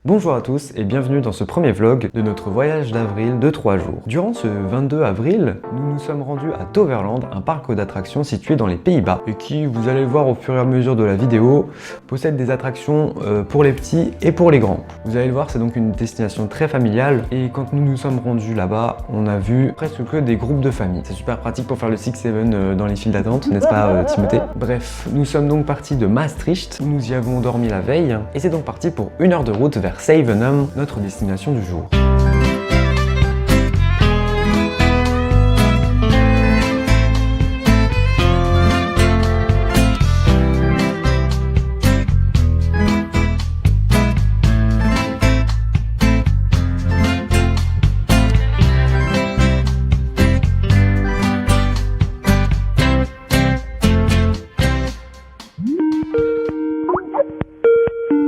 Bonjour à tous et bienvenue dans ce premier vlog de notre voyage d'avril de 3 jours. Durant ce 22 avril, nous nous sommes rendus à Toverland, un parc d'attractions situé dans les Pays-Bas et qui, vous allez le voir au fur et à mesure de la vidéo, possède des attractions pour les petits et pour les grands. Vous allez le voir, c'est donc une destination très familiale et quand nous nous sommes rendus là-bas, on a vu presque que des groupes de familles. C'est super pratique pour faire le 6-7 dans les files d'attente, n'est-ce pas Timothée? Bref, nous sommes donc partis de Maastricht où nous y avons dormi la veille et c'est donc parti pour 1 heure de route vers Zevenum, notre destination du jour.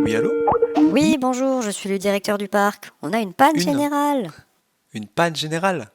Oui, allô? Oui, bonjour, je suis le directeur du parc. On a une panne générale. Une panne générale?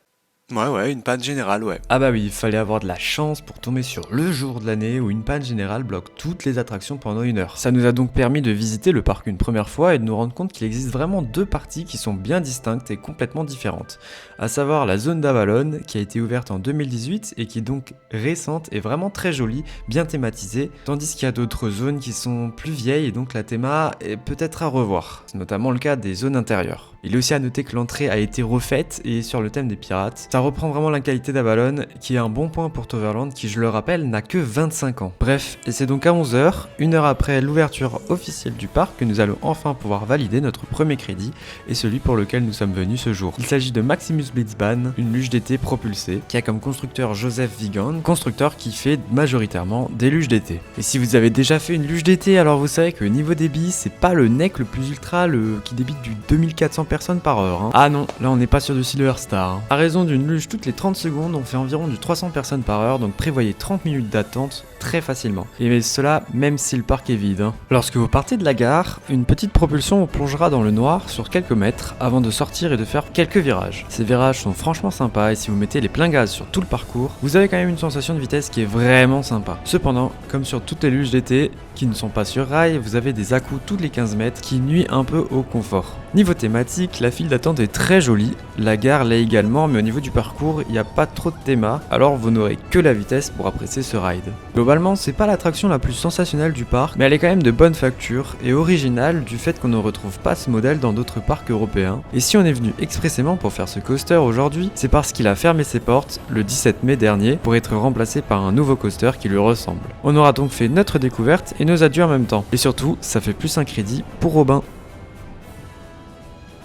Ouais, une panne générale, ouais. Ah bah oui, il fallait avoir de la chance pour tomber sur le jour de l'année où une panne générale bloque toutes les attractions pendant 1 heure. Ça nous a donc permis de visiter le parc une première fois et de nous rendre compte qu'il existe vraiment deux parties qui sont bien distinctes et complètement différentes. À savoir la zone d'Avalon qui a été ouverte en 2018 et qui est donc récente et vraiment très jolie, bien thématisée, tandis qu'il y a d'autres zones qui sont plus vieilles et donc la théma est peut-être à revoir. C'est notamment le cas des zones intérieures. Il est aussi à noter que l'entrée a été refaite et sur le thème des pirates. Ça reprend vraiment la qualité d'Avalon, qui est un bon point pour Toverland, qui je le rappelle n'a que 25 ans. Bref, et c'est donc à 11h, 1 heure après l'ouverture officielle du parc, que nous allons enfin pouvoir valider notre premier crédit, et celui pour lequel nous sommes venus ce jour. Il s'agit de Maximus Blitzbahn, une luge d'été propulsée, qui a comme constructeur Joseph Wiegand, constructeur qui fait majoritairement des luges d'été. Et si vous avez déjà fait une luge d'été, alors vous savez que au niveau débit, c'est pas le neck le plus ultra, qui débite du 2400 personnes par heure. Hein. Ah non, là on n'est pas sur du Silver Star. Hein. À raison d'une luge toutes les 30 secondes, on fait environ du 300 personnes par heure, donc prévoyez 30 minutes d'attente très facilement. Et cela même si le parc est vide. Hein. Lorsque vous partez de la gare, une petite propulsion vous plongera dans le noir sur quelques mètres avant de sortir et de faire quelques virages. Ces virages sont franchement sympas et si vous mettez les pleins gaz sur tout le parcours, vous avez quand même une sensation de vitesse qui est vraiment sympa. Cependant, comme sur toutes les luges d'été qui ne sont pas sur rail, vous avez des à-coups tous les 15 mètres qui nuit un peu au confort. Niveau thématique, la file d'attente est très jolie, la gare l'est également, mais au niveau du parcours, il n'y a pas trop de théma, alors vous n'aurez que la vitesse pour apprécier ce ride. Globalement, c'est pas l'attraction la plus sensationnelle du parc, mais elle est quand même de bonne facture et originale du fait qu'on ne retrouve pas ce modèle dans d'autres parcs européens. Et si on est venu expressément pour faire ce coaster aujourd'hui, c'est parce qu'il a fermé ses portes le 17 mai dernier pour être remplacé par un nouveau coaster qui lui ressemble. On aura donc fait notre découverte et nos adieux en même temps. Et surtout, ça fait plus un crédit pour Robin.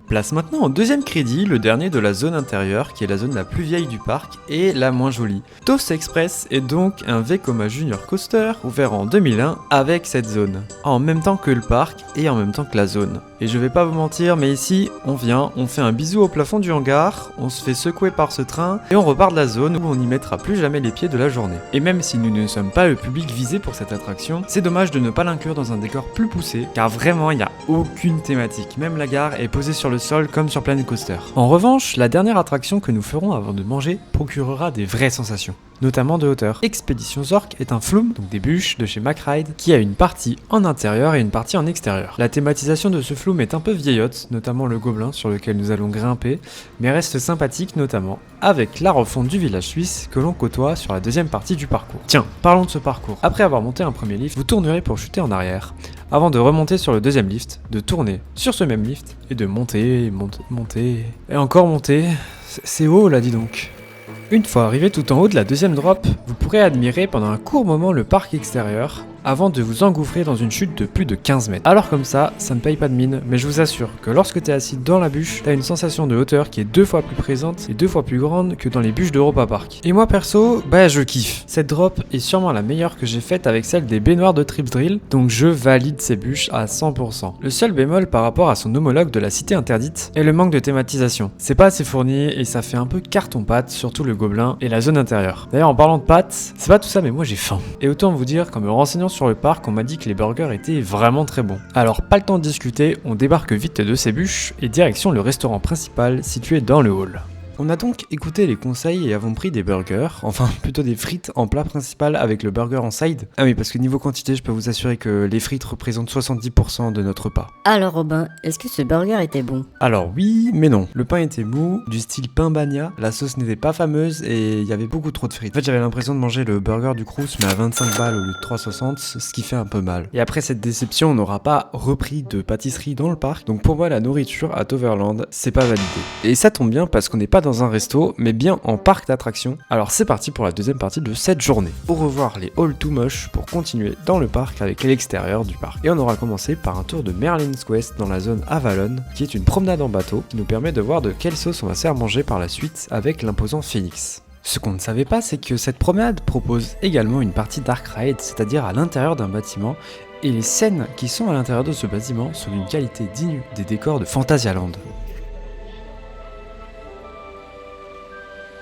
Place maintenant au deuxième crédit, le dernier de la zone intérieure, qui est la zone la plus vieille du parc et la moins jolie. Toast Express est donc un Vekoma Junior Coaster ouvert en 2001 avec cette zone, en même temps que le parc et en même temps que la zone. Et je vais pas vous mentir, mais ici, on vient, on fait un bisou au plafond du hangar, on se fait secouer par ce train et on repart de la zone où on n'y mettra plus jamais les pieds de la journée. Et même si nous ne sommes pas le public visé pour cette attraction, c'est dommage de ne pas l'inclure dans un décor plus poussé, car vraiment il n'y a aucune thématique, même la gare est posée sur le sol comme sur Planet Coaster. En revanche, la dernière attraction que nous ferons avant de manger procurera des vraies sensations, notamment de hauteur. Expédition Zork est un flume, donc des bûches de chez McRide, qui a une partie en intérieur et une partie en extérieur. La thématisation de ce flume est un peu vieillotte, notamment le gobelin sur lequel nous allons grimper, mais reste sympathique notamment avec la refonte du village suisse que l'on côtoie sur la deuxième partie du parcours. Tiens, parlons de ce parcours. Après avoir monté un premier lift, vous tournerez pour chuter en arrière, avant de remonter sur le deuxième lift, de tourner sur ce même lift, et de monter, et encore monter. C'est haut là, dis donc. Une fois arrivé tout en haut de la deuxième drop, vous pourrez admirer pendant un court moment le parc extérieur, avant de vous engouffrer dans une chute de plus de 15 mètres. Alors comme ça ne paye pas de mine, mais je vous assure que lorsque t'es assis dans la bûche, t'as une sensation de hauteur qui est 2 fois plus présente et 2 fois plus grande que dans les bûches d'Europa Park. Et moi perso, je kiffe. Cette drop est sûrement la meilleure que j'ai faite avec celle des baignoires de Trips Drill, donc je valide ces bûches à 100%. Le seul bémol par rapport à son homologue de la Cité Interdite est le manque de thématisation. C'est pas assez fourni et ça fait un peu carton-pâte, surtout le gobelin et la zone intérieure. D'ailleurs en parlant de pâtes, c'est pas tout ça mais moi j'ai faim. Et autant vous dire qu'en me renseignant sur le parc, on m'a dit que les burgers étaient vraiment très bons. Alors pas le temps de discuter, on débarque vite de ces bûches et direction le restaurant principal situé dans le hall. On a donc écouté les conseils et avons pris des burgers, enfin plutôt des frites en plat principal avec le burger en side. Ah oui, parce que niveau quantité, je peux vous assurer que les frites représentent 70% de notre repas. Alors Robin, est-ce que ce burger était bon? Alors oui, mais non. Le pain était mou, du style pain bagna, la sauce n'était pas fameuse et il y avait beaucoup trop de frites. En fait, j'avais l'impression de manger le burger du Crous mais à 25 balles au lieu de 3,60, ce qui fait un peu mal. Et après cette déception, on n'aura pas repris de pâtisserie dans le parc, donc pour moi la nourriture à Toverland, c'est pas validé. Et ça tombe bien parce qu'on n'est pas dans un resto, mais bien en parc d'attractions. Alors c'est parti pour la deuxième partie de cette journée. Au revoir les halls too moche pour continuer dans le parc avec l'extérieur du parc. Et on aura commencé par un tour de Merlin's Quest dans la zone Avalon, qui est une promenade en bateau qui nous permet de voir de quelle sauce on va se faire manger par la suite avec l'imposant Phoenix. Ce qu'on ne savait pas, c'est que cette promenade propose également une partie Dark Ride, c'est-à-dire à l'intérieur d'un bâtiment, et les scènes qui sont à l'intérieur de ce bâtiment sont d'une qualité digne des décors de Fantasyland.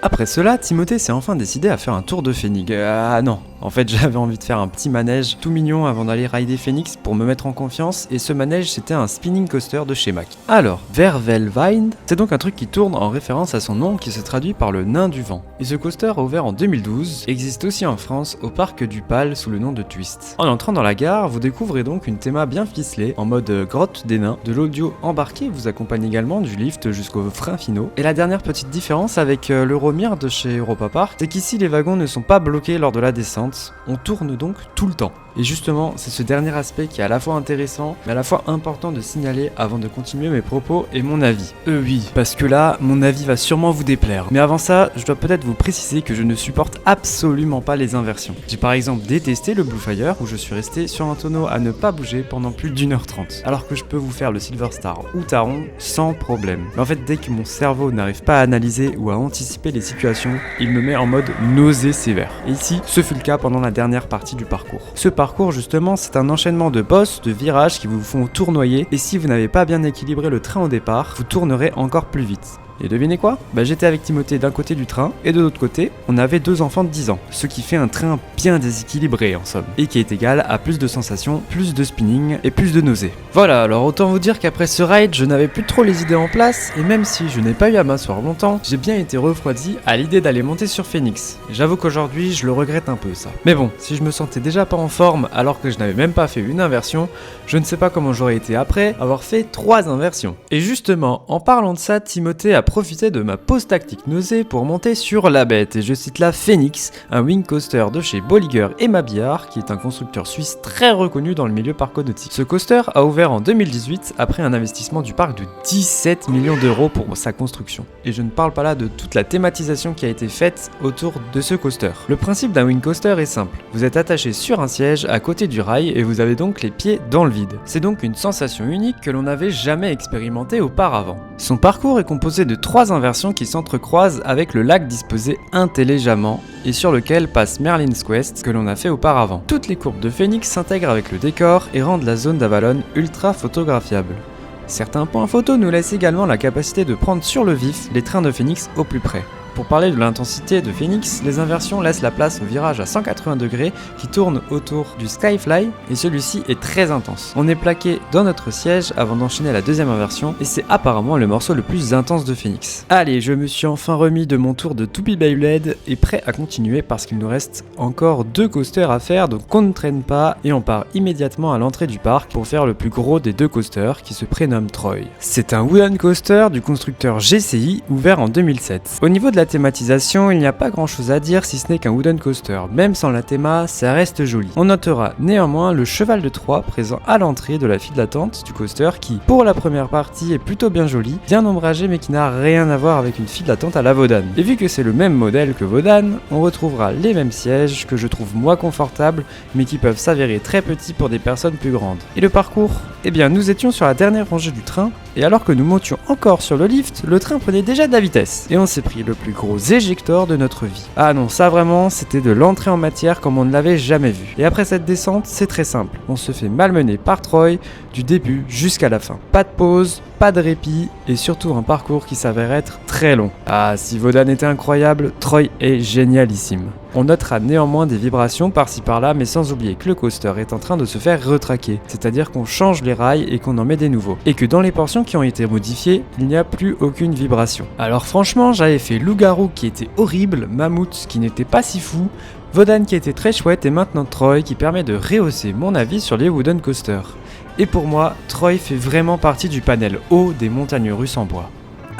Après cela, Timothée s'est enfin décidé à faire un tour de Phoenix. Ah non, en fait j'avais envie de faire un petit manège tout mignon avant d'aller rider Phoenix pour me mettre en confiance, et ce manège c'était un spinning coaster de chez Mack. Alors, Vervelwind, c'est donc un truc qui tourne en référence à son nom qui se traduit par le nain du vent. Et ce coaster, ouvert en 2012, existe aussi en France au parc du Pal sous le nom de Twist. En entrant dans la gare, vous découvrez donc une théma bien ficelée, en mode grotte des nains, de l'audio embarqué vous accompagne également du lift jusqu'aux freins finaux. Et la dernière petite différence avec l'Euromir de chez Europa Park, c'est qu'ici les wagons ne sont pas bloqués lors de la descente, on tourne donc tout le temps. Et justement, c'est ce dernier aspect qui est à la fois intéressant, mais à la fois important de signaler avant de continuer mes propos et mon avis. Oui, parce que là, mon avis va sûrement vous déplaire. Mais avant ça, je dois peut-être vous préciser que je ne supporte absolument pas les inversions. J'ai par exemple détesté le Blue Fire, où je suis resté sur un tonneau à ne pas bouger pendant plus d'1h30, alors que je peux vous faire le Silver Star ou Taron sans problème. Mais en fait, dès que mon cerveau n'arrive pas à analyser ou à anticiper les situations, il me met en mode nausée sévère. Et ici, ce fut le cas pendant la dernière partie du parcours. Ce parcours justement, c'est un enchaînement de bosses, de virages qui vous font tournoyer, et si vous n'avez pas bien équilibré le train au départ, vous tournerez encore plus vite. Et devinez quoi ? J'étais avec Timothée d'un côté du train, et de l'autre côté, on avait deux enfants de 10 ans, ce qui fait un train bien déséquilibré en somme, et qui est égal à plus de sensations, plus de spinning et plus de nausées. Voilà, alors autant vous dire qu'après ce ride, je n'avais plus trop les idées en place, et même si je n'ai pas eu à m'asseoir longtemps, j'ai bien été refroidi à l'idée d'aller monter sur Phoenix. J'avoue qu'aujourd'hui, je le regrette un peu ça. Mais bon, si je me sentais déjà pas en forme alors que je n'avais même pas fait une inversion, je ne sais pas comment j'aurais été après avoir fait 3 inversions. Et justement, en parlant de ça, Timothée a profité de ma pause tactique nausée pour monter sur la bête, et je cite là Phoenix, un wing coaster de chez Bolliger et Mabillard, qui est un constructeur suisse très reconnu dans le milieu parconautique. Ce coaster a ouvert en 2018 après un investissement du parc de 17 millions d'euros pour sa construction. Et je ne parle pas là de toute la thématisation qui a été faite autour de ce coaster. Le principe d'un wing coaster est simple, vous êtes attaché sur un siège à côté du rail et vous avez donc les pieds dans le vide. C'est donc une sensation unique que l'on n'avait jamais expérimentée auparavant. Son parcours est composé de 3 inversions qui s'entrecroisent avec le lac disposé intelligemment et sur lequel passe Merlin's Quest que l'on a fait auparavant. Toutes les courbes de Phoenix s'intègrent avec le décor et rendent la zone d'Avalon ultra photographiable. Certains points photos nous laissent également la capacité de prendre sur le vif les trains de Phoenix au plus près. Pour parler de l'intensité de Phoenix, les inversions laissent la place au virage à 180 degrés qui tourne autour du Skyfly et celui-ci est très intense. On est plaqué dans notre siège avant d'enchaîner la deuxième inversion et c'est apparemment le morceau le plus intense de Phoenix. Allez, je me suis enfin remis de mon tour de Toupee Beyblade et prêt à continuer parce qu'il nous reste encore 2 coasters à faire, donc on ne traîne pas et on part immédiatement à l'entrée du parc pour faire le plus gros des 2 coasters qui se prénomme Troy. C'est un wooden coaster du constructeur GCI ouvert en 2007. Au niveau de la thématisation, il n'y a pas grand chose à dire si ce n'est qu'un wooden coaster. Même sans la théma, ça reste joli. On notera néanmoins le cheval de Troie présent à l'entrée de la file d'attente du coaster qui, pour la première partie, est plutôt bien joli, bien ombragé mais qui n'a rien à voir avec une file d'attente à la Wodan. Et vu que c'est le même modèle que Wodan, on retrouvera les mêmes sièges que je trouve moins confortables mais qui peuvent s'avérer très petits pour des personnes plus grandes. Et le parcours ? Eh bien, nous étions sur la dernière rangée du train et alors que nous montions encore sur le lift, le train prenait déjà de la vitesse et on s'est pris le plus gros éjector de notre vie. Ah non, ça vraiment, c'était de l'entrée en matière comme on ne l'avait jamais vu. Et après cette descente, c'est très simple. On se fait malmener par Troy du début jusqu'à la fin. Pas de pause, pas de répit et surtout un parcours qui s'avère être très très long. Ah, si Wodan était incroyable, Troy est génialissime. On notera néanmoins des vibrations par-ci par-là, mais sans oublier que le coaster est en train de se faire retraquer, c'est-à-dire qu'on change les rails et qu'on en met des nouveaux. Et que dans les portions qui ont été modifiées, il n'y a plus aucune vibration. Alors franchement, j'avais fait Loup-garou qui était horrible, Mammouth qui n'était pas si fou, Wodan qui était très chouette et maintenant Troy qui permet de rehausser mon avis sur les wooden coasters. Et pour moi, Troy fait vraiment partie du panel haut des montagnes russes en bois.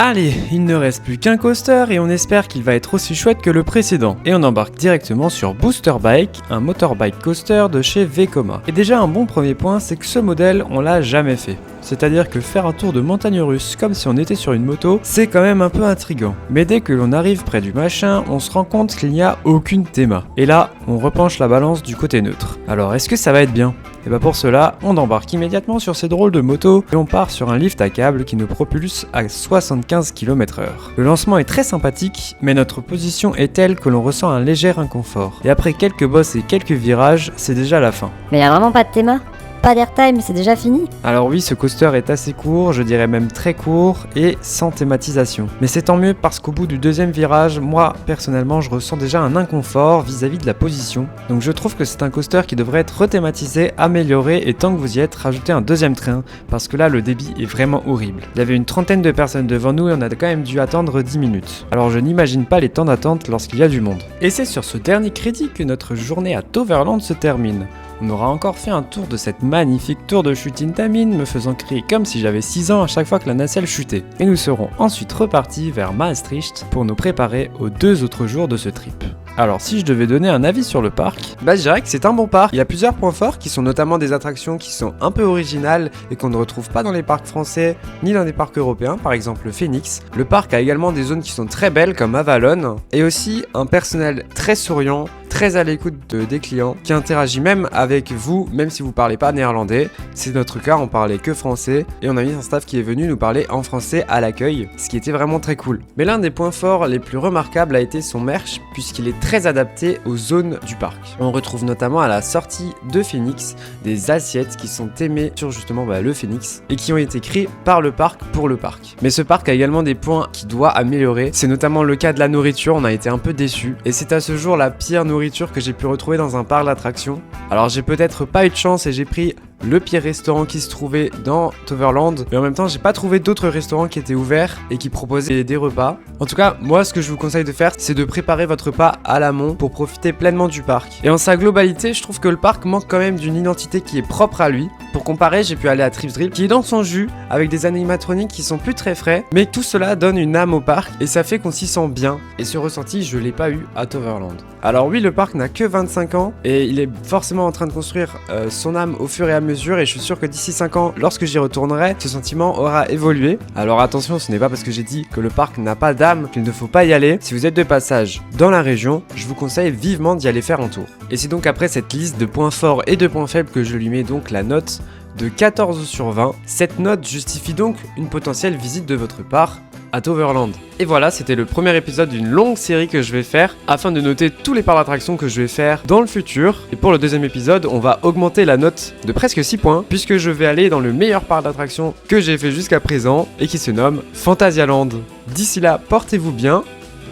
Allez, il ne reste plus qu'un coaster et on espère qu'il va être aussi chouette que le précédent. Et on embarque directement sur Booster Bike, un motorbike coaster de chez Vekoma. Et déjà un bon premier point, c'est que ce modèle, on l'a jamais fait. C'est-à-dire que faire un tour de montagne russe comme si on était sur une moto, c'est quand même un peu intriguant. Mais dès que l'on arrive près du machin, on se rend compte qu'il n'y a aucune théma. Et là, on repenche la balance du côté neutre. Alors est-ce que ça va être bien ? Et bah pour cela, on embarque immédiatement sur ces drôles de motos et on part sur un lift à câble qui nous propulse à 75 km/h. Le lancement est très sympathique, mais notre position est telle que l'on ressent un léger inconfort. Et après quelques bosses et quelques virages, c'est déjà la fin. Mais y a vraiment pas de théma ? Pas d'airtime, c'est déjà fini ? Alors oui, ce coaster est assez court, je dirais même très court, et sans thématisation. Mais c'est tant mieux parce qu'au bout du deuxième virage, moi, personnellement, je ressens déjà un inconfort vis-à-vis de la position. Donc je trouve que c'est un coaster qui devrait être rethématisé, amélioré, et tant que vous y êtes, rajouter un deuxième train, parce que là, le débit est vraiment horrible. Il y avait une trentaine de personnes devant nous et on a quand même dû attendre 10 minutes. Alors je n'imagine pas les temps d'attente lorsqu'il y a du monde. Et c'est sur ce dernier crédit que notre journée à Toverland se termine. On aura encore fait un tour de cette magnifique tour de chute Intamin, me faisant crier comme si j'avais 6 ans à chaque fois que la nacelle chutait. Et nous serons ensuite repartis vers Maastricht pour nous préparer aux 2 autres jours de ce trip. Alors si je devais donner un avis sur le parc, je dirais que c'est un bon parc. Il y a plusieurs points forts qui sont notamment des attractions qui sont un peu originales et qu'on ne retrouve pas dans les parcs français ni dans les parcs européens, par exemple le Phoenix. Le parc a également des zones qui sont très belles comme Avalon et aussi un personnel très souriant, très à l'écoute des clients, qui interagit même avec vous, même si vous parlez pas néerlandais. C'est notre cas, on parlait que français et on a mis un staff qui est venu nous parler en français à l'accueil, ce qui était vraiment très cool. Mais l'un des points forts les plus remarquables a été son merch, puisqu'il est très adapté aux zones du parc. On retrouve notamment à la sortie de Phoenix des assiettes qui sont aimées sur justement le Phoenix et qui ont été créées par le parc pour le parc. Mais ce parc a également des points qu'il doit améliorer, c'est notamment le cas de la nourriture, on a été un peu déçus et c'est à ce jour la pire nourriture que j'ai pu retrouver dans un parc d'attractions. Alors j'ai peut-être pas eu de chance et j'ai pris le pire restaurant qui se trouvait dans Toverland, mais en même temps j'ai pas trouvé d'autres restaurants qui étaient ouverts et qui proposaient des repas. En tout cas, moi ce que je vous conseille de faire, c'est de préparer votre repas à l'amont pour profiter pleinement du parc. Et en sa globalité, je trouve que le parc manque quand même d'une identité qui est propre à lui. Pour comparer, j'ai pu aller à Trips Drill qui est dans son jus, avec des animatroniques qui sont plus très frais, mais tout cela donne une âme au parc et ça fait qu'on s'y sent bien. Et ce ressenti, je l'ai pas eu à Toverland. Alors oui, le parc n'a que 25 ans et il est forcément en train de construire son âme au fur et à mesure et je suis sûr que d'ici 5 ans, lorsque j'y retournerai, ce sentiment aura évolué. Alors attention, ce n'est pas parce que j'ai dit que le parc n'a pas d'âme qu'il ne faut pas y aller. Si vous êtes de passage dans la région, je vous conseille vivement d'y aller faire un tour. Et c'est donc après cette liste de points forts et de points faibles que je lui mets donc la note de 14 sur 20. Cette note justifie donc une potentielle visite de votre part à Toverland. Et voilà, c'était le premier épisode d'une longue série que je vais faire afin de noter tous les parcs d'attractions que je vais faire dans le futur. Et pour le deuxième épisode, on va augmenter la note de presque 6 points puisque je vais aller dans le meilleur parc d'attractions que j'ai fait jusqu'à présent et qui se nomme Phantasialand. D'ici là, portez-vous bien.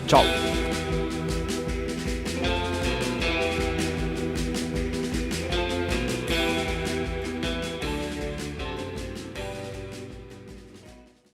Ciao.